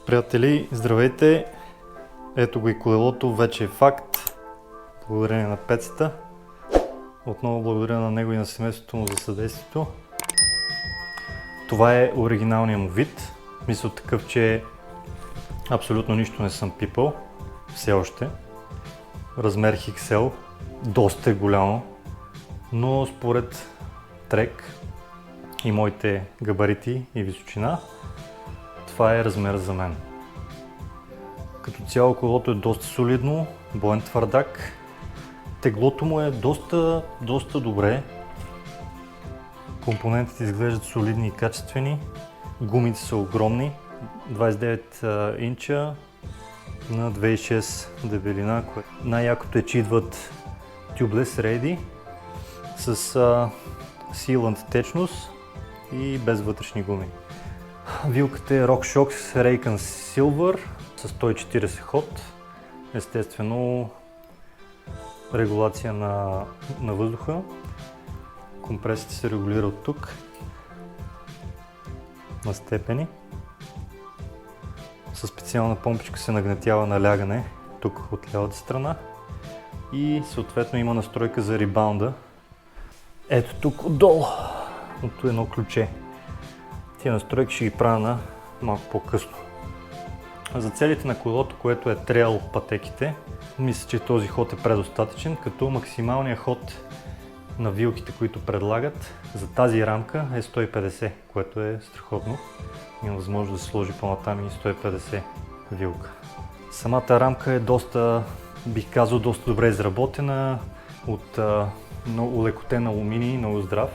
Приятели, здравейте! Ето го и колелото, вече е факт. Благодарение на Пецата. Отново благодаря на него и на семейството му за съдействието. Това е оригиналният му вид. Мисля такъв, че абсолютно нищо не съм пипал. Все още. Размер XL. Доста е голямо. Но според Трек и моите габарити и височина, това е размер за мен. Като цяло колелото е доста солидно, боен твърдак. Теглото му е доста добре. Компонентите изглеждат солидни и качествени. Гумите са огромни. 29 инча на 2,6 дебелина. Най-якото е, че идват Tubeless Ready с Sealant течност и без вътрешни гуми. Вилката е RockShox Raycon Silver с 140 ход. Естествено регулация на въздуха. Компресията се регулира от тук на степени. Със специална помпичка се нагнетява на лягане тук от лявата страна и съответно има настройка за ребаунда. Ето тук отдолу, от едно ключе. Тия настройки ще ги правя на малко по-късно. За целите на колелото, което е трейл пътеките, мисля, че този ход е предостатъчен, като максималният ход на вилките, които предлагат за тази рамка е 150, което е страхотно. Има възможност да се сложи по-натам и 150 вилка. Самата рамка е бих казал, доста добре изработена, от много улекотен алуминий, много здрав.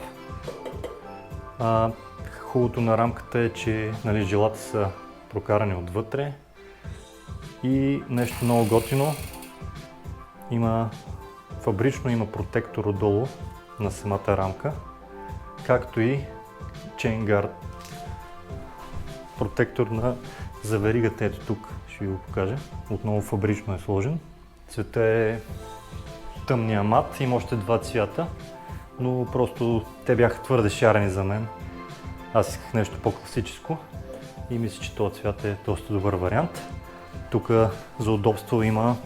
Хубавото на рамката е, че жилата са прокарани отвътре и нещо много готино. Фабрично има протектор отдолу на самата рамка, както и chain guard. Протектор за веригата, ето тук ще ви го покажа. Отново фабрично е сложен. Цветът е тъмния мат, има още два цвята, но просто те бяха твърде шарени за мен. Аз исках нещо по-класическо и мисля, че този цвят е доста добър вариант. Тук за удобство има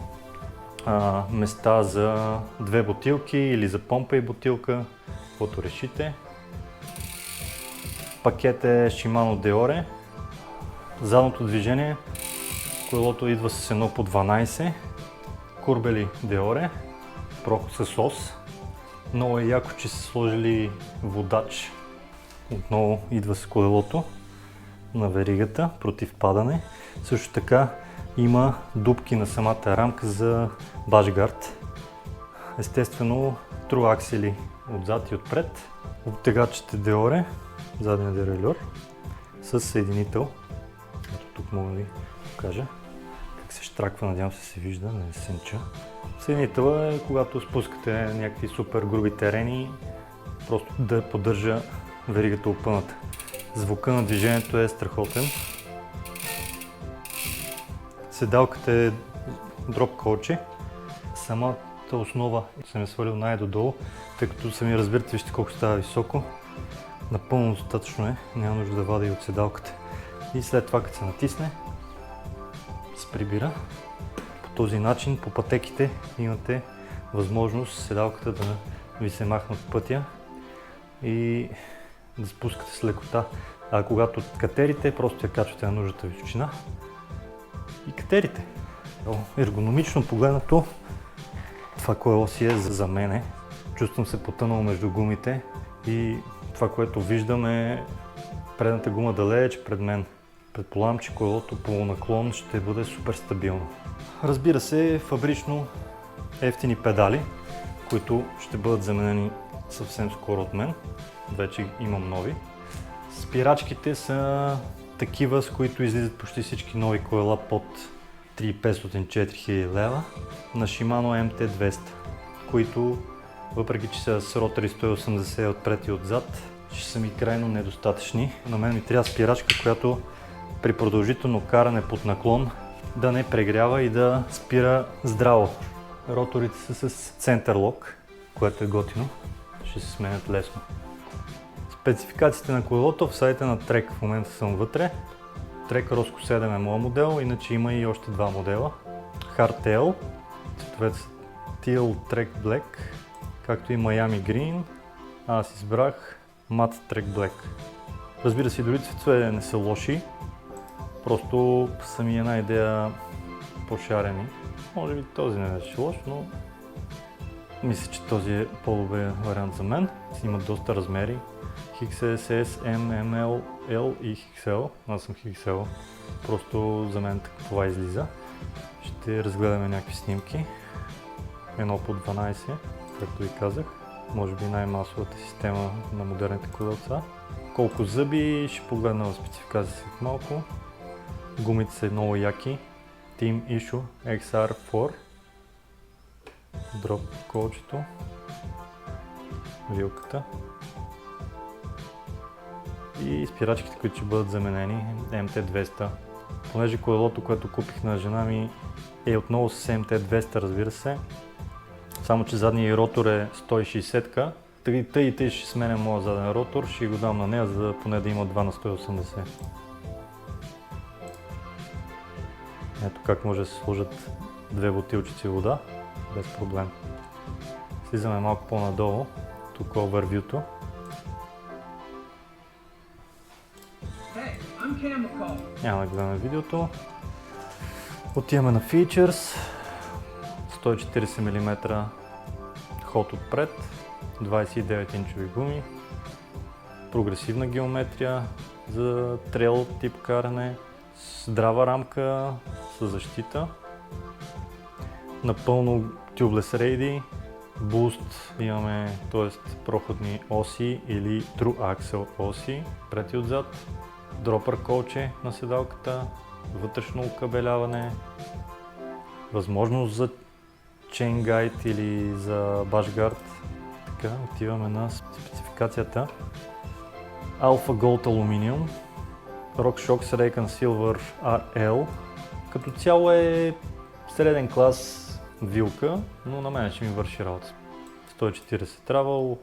места за две бутилки или за помпа и бутилка, каквото решите. Пакет е Shimano Deore. Задното движение, колелото идва с едно по 12. Курбели Deore, проход с ос. Много е яко, че са сложили водач. Отново идва с колелото на веригата против падане. Също така има дупки на самата рамка за башгард. Естествено труаксели отзад и отпред. Обтегачите Deore, задния дерайльор с съединител. Ето тук мога да ви покажа как се щраква, надявам се вижда, да не се нича. Съединител е когато спускате някакви супер груби терени, просто да поддържа веригата опъната. Звука на движението е страхотен. Седалката е дроп колче. Самата основа съм я свалил най-додолу, тъй като сами разбирате, вижте колко става високо. Напълно достатъчно е, няма нужда да вадя и от седалката. И след това, като се натисне, се прибира. По този начин по пътеките имате възможност седалката да ви се махне от пътя и да спускате с лекота. А когато катерите, просто я качвате на нужната височина и катерите. Ергономично погледнато, това колело си е за мене. Чувствам се потънал между гумите и това, което виждам е предната гума далеч пред мен. Предполагам, че колелото по наклон ще бъде супер стабилно. Разбира се, фабрично евтини педали, които ще бъдат заменени съвсем скоро от мен. Вече имам нови. Спирачките са такива, с които излизат почти всички нови колела под 3500-4000 лева на Shimano MT200, които въпреки че са с ротори 180 отпред и отзад, ще са ми крайно недостатъчни. На мен ми трябва спирачка, която при продължително каране под наклон да не прегрява и да спира здраво. Роторите са с център лок, което е готино, ще се сменят лесно. Спецификациите на колелото в сайта на Трек в момента съм вътре. Trek Rosco 7 е моят модел, иначе има и още два модела. Hardtail, цветовете са Teal Trek Black, както и Miami Green. Аз избрах Matte Trek Black. Разбира се, дори цветове не са лоши, просто са ми една идея по-шарени. Може би този не беше лош, но мисля, че този е по-добър вариант за мен. Има доста размери. XS, S, M, ML, L и XL. Аз съм XL. Просто за мен това излиза. Ще разгледаме някакви снимки. Едно по 12, както ви казах. Може би най-масовата система на модерните колелца. Колко зъби, ще погледна в спецификация след малко. Гумите са много яки. Team Issue XR4. Дроп колчето. Вилката. И спирачките, които ще бъдат заменени, MT200. Понеже колелото, което купих на жена ми, е отново с MT200, разбира се. Само че задният ротор е 160-ка. Тъй и тъй ще сменя моя заден ротор, ще го дам на нея, за да поне да има 2 на 180. Ето как може да се сложат две бутилчици вода, без проблем. Слизаме малко по-надолу, тук овервюто. Няма да гледаме видеото. Отиваме на Features. 140 мм ход отпред, 29 инчови гуми, прогресивна геометрия за трейл тип каране, здрава рамка с защита, напълно tubeless ready, boost имаме, т.е. проходни оси или true axle оси, пред и отзад, дропър колче на седалката, вътрешно окабеляване, възможност за chain guide или за bash guard. Така, отиваме на спецификацията. Alpha Gold Aluminium, RockShox Raycon Silver RL. Като цяло е среден клас вилка, но на мен ще ми върши работа. 140 travel,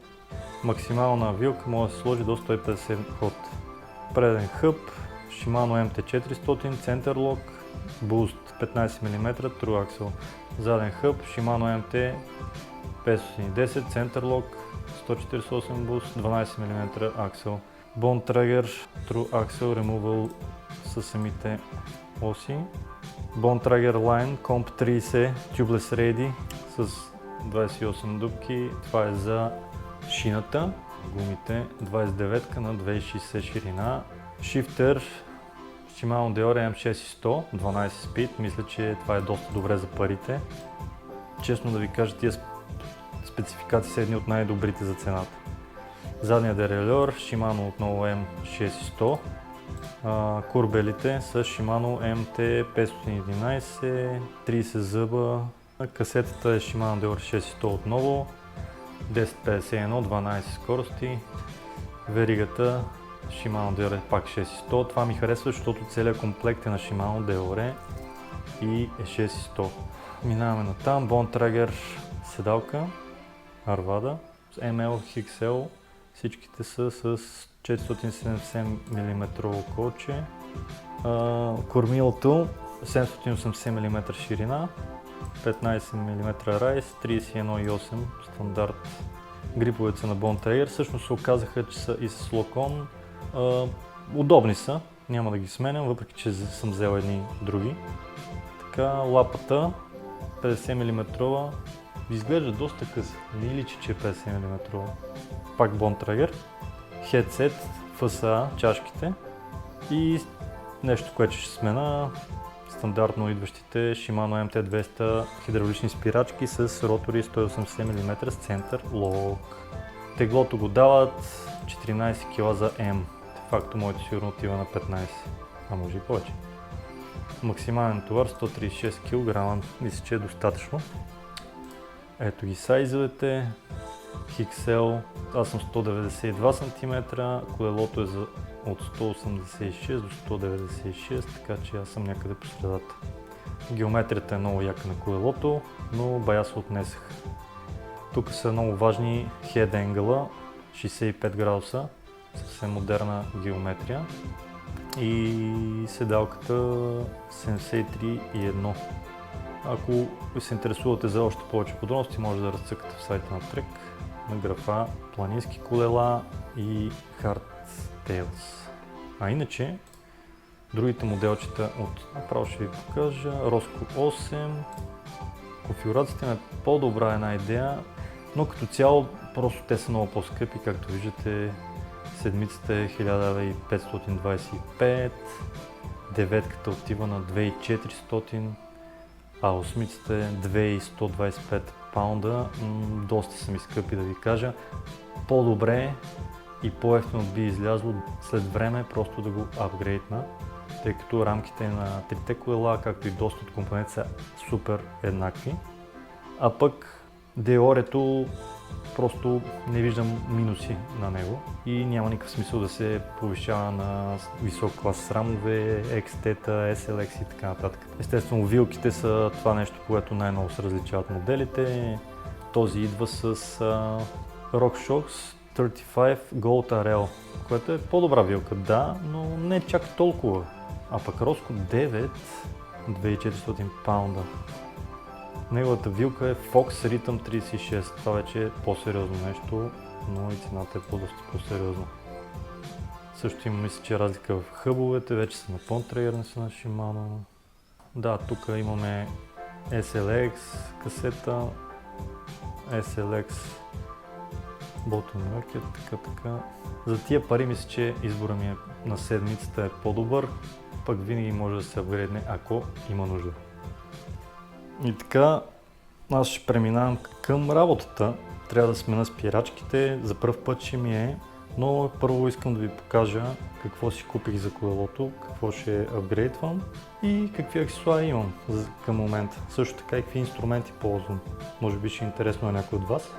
максимална вилка може да се сложи до 150 ход. Преден хъб, Shimano MT400, Center Lock, Boost 15 мм, True Axle. Заден хъб, Shimano MT 510, Center Lock, 148 Boost, 12 мм Axle. Bone Trager, True Axle Removal с самите оси. Bone Trager Line Comp 30, Tubeless Ready с 28 дупки. Това е за шината. Гумите 29 на 260 ширина. Shifter Shimano Deore M6100, 12 speed. Мисля, че това е доста добре за парите. Честно да ви кажа, тия спецификации са едни от най-добрите за цената. Задният дерельор Shimano отново M6100. Курбелите с Shimano MT511, 30 зъба. Касетата е Shimano Deore 6100 отново. 1051, 12 скорости. Веригата Shimano Deore пак 6100. Това ми харесва, защото целият комплект е на Shimano Deore и е 6100. Минаваме на там. Bone Trager седалка Arvada с ML XL. Всичките са с 470 мм колче. Кормилото 780 мм ширина, 15 мм райс, 31,8 стандарт. Гриповете са на Bone Trager. Всъщност се оказаха, че са и с локон. Удобни са, няма да ги сменям, въпреки че съм взел едни други. Така, лапата 50 мм, изглежда доста къса, не личи, че е 50 мм. Пак Bone Trager. Headset, FSA, чашките и нещо, което ще смена, стандартно идващите Shimano MT200 хидравлични спирачки с ротори 180 мм с център лок. Теглото го дават 14 кг за M. De facto моето сигурно отива на 15, а може и повече. Максимален товар 136 кг, мисля, че е достатъчно. Ето ги сайзовете. XL, аз съм 192 см, колелото е от 186 до 196, така че аз съм някъде по средата. Геометрията е много яка на колелото, но бая се отнесах. Тук са много важни head angle, 65 градуса, съвсем модерна геометрия. и седалката 73,1. Ако ви се интересувате за още повече подробности, може да разцъкате в сайта на Trek на графа планински колела и Hardtails. А иначе, другите моделчета направо ще ви покажа. Rosco 8. Конфигурацията е по-добра една идея, но като цяло просто те са много по-скъпи, както виждате. Седмицата е 1525, деветката отива на 2400, а осмицата е 2125 паунда. Доста са ми скъпи, да ви кажа. По-добре и по-ефтино би излязло след време просто да го апгрейдна, тъй като рамките на трите колела, както и доста от компоненти са супер еднакви. А пък Деорето просто не виждам минуси на него и няма никакъв смисъл да се повишава на висок клас рамове, XT, SLX и така нататък. Естествено, вилките са това нещо, което най-много се различават моделите. Този идва с RockShox 35 Gold RL, което е по-добра вилка, да, но не чак толкова. А пък Rosco 9 2400 паунда. Неговата вилка е Fox Rhythm 36. Това вече е по-сериозно нещо, но и цената е доста по-сериозна. Също има, мисля, че разлика в хъбовете, вече са напълно трейерни са на Shimano. Да, тук имаме SLX касета, SLX Bottom Racket, така. За тия пари мисля, че избора ми на седмицата е по-добър, пък винаги може да се апгрейдне, ако има нужда. И така, аз ще преминавам към работата. Трябва да смена спирачките, за пръв път ще ми е, но първо искам да ви покажа какво си купих за колелото, какво ще апгрейдвам и какви аксесуари имам към момента. Също така и какви инструменти ползвам. Може би ще е интересно на някой от вас.